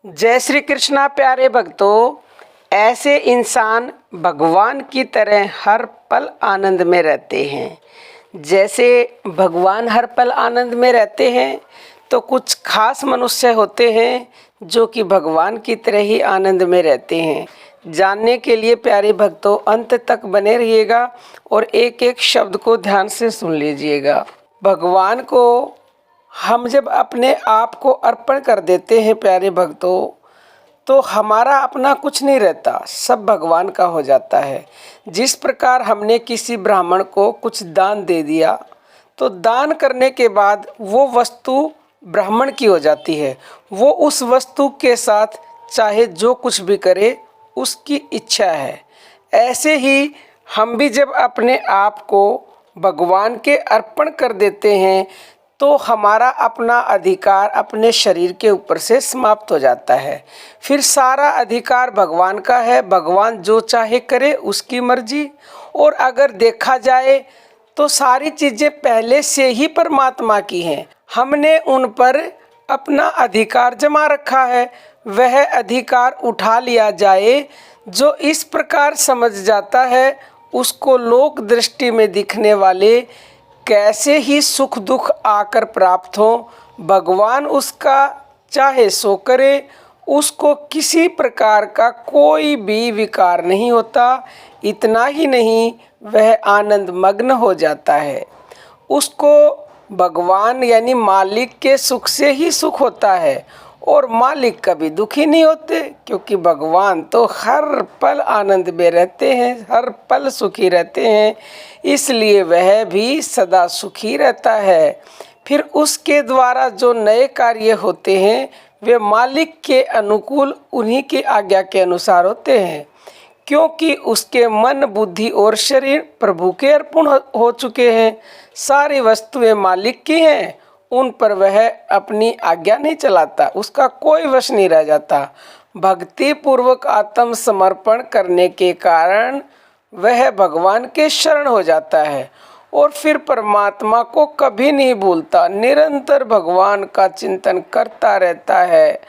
जय श्री कृष्णा प्यारे भक्तों। ऐसे इंसान भगवान की तरह हर पल आनंद में रहते हैं। जैसे भगवान हर पल आनंद में रहते हैं तो कुछ खास मनुष्य होते हैं जो कि भगवान की तरह ही आनंद में रहते हैं। जानने के लिए प्यारे भक्तों अंत तक बने रहिएगा और एक एक शब्द को ध्यान से सुन लीजिएगा। भगवान को हम जब अपने आप को अर्पण कर देते हैं प्यारे भक्तों, तो हमारा अपना कुछ नहीं रहता, सब भगवान का हो जाता है। जिस प्रकार हमने किसी ब्राह्मण को कुछ दान दे दिया तो दान करने के बाद वो वस्तु ब्राह्मण की हो जाती है। वो उस वस्तु के साथ चाहे जो कुछ भी करे उसकी इच्छा है। ऐसे ही हम भी जब अपने आप को भगवान के अर्पण कर देते हैं तो हमारा अपना अधिकार अपने शरीर के ऊपर से समाप्त हो जाता है। फिर सारा अधिकार भगवान का है, भगवान जो चाहे करे उसकी मर्जी। और अगर देखा जाए तो सारी चीज़ें पहले से ही परमात्मा की हैं, हमने उन पर अपना अधिकार जमा रखा है। वह अधिकार उठा लिया जाए, जो इस प्रकार समझ जाता है उसको लोक दृष्टि में दिखने वाले कैसे ही सुख दुख आकर प्राप्त हो, भगवान उसका चाहे सो करे, उसको किसी प्रकार का कोई भी विकार नहीं होता। इतना ही नहीं, वह आनंद मग्न हो जाता है। उसको भगवान यानी मालिक के सुख से ही सुख होता है और मालिक कभी दुखी नहीं होते, क्योंकि भगवान तो हर पल आनंद में रहते हैं, हर पल सुखी रहते हैं, इसलिए वह भी सदा सुखी रहता है। फिर उसके द्वारा जो नए कार्य होते हैं वे मालिक के अनुकूल उन्हीं की आज्ञा के अनुसार होते हैं, क्योंकि उसके मन बुद्धि और शरीर प्रभु के अर्पण हो चुके हैं। सारी वस्तुएं मालिक की हैं, उन पर वह अपनी आज्ञा नहीं चलाता, उसका कोई वश नहीं रह जाता। भक्ति पूर्वक आत्म समर्पण करने के कारण वह भगवान के शरण हो जाता है और फिर परमात्मा को कभी नहीं भूलता, निरंतर भगवान का चिंतन करता रहता है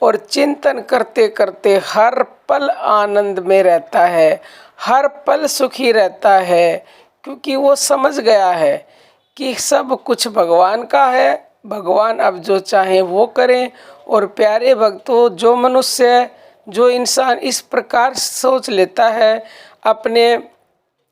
और चिंतन करते करते हर पल आनंद में रहता है, हर पल सुखी रहता है, क्योंकि वो समझ गया है कि सब कुछ भगवान का है, भगवान अब जो चाहे वो करें। और प्यारे भक्तों, जो मनुष्य जो इंसान इस प्रकार सोच लेता है, अपने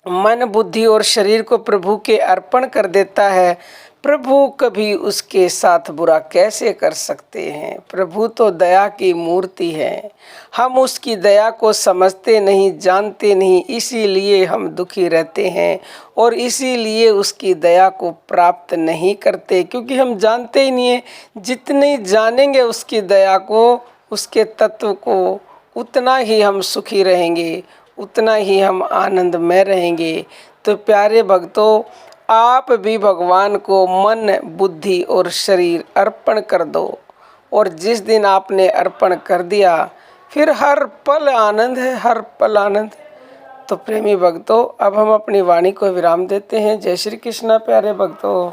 मन बुद्धि और शरीर को प्रभु के अर्पण कर देता है, प्रभु कभी उसके साथ बुरा कैसे कर सकते हैं। प्रभु तो दया की मूर्ति है, हम उसकी दया को समझते नहीं, जानते नहीं, इसीलिए हम दुखी रहते हैं और इसीलिए उसकी दया को प्राप्त नहीं करते, क्योंकि हम जानते ही नहीं है। जितनी जानेंगे उसकी दया को, उसके तत्व को, उतना ही हम सुखी रहेंगे, उतना ही हम आनंद में रहेंगे। तो प्यारे भक्तों, आप भी भगवान को मन बुद्धि और शरीर अर्पण कर दो, और जिस दिन आपने अर्पण कर दिया फिर हर पल आनंद है, हर पल आनंद। तो प्रेमी भक्तों, अब हम अपनी वाणी को विराम देते हैं। जय श्री कृष्णा प्यारे भक्तों।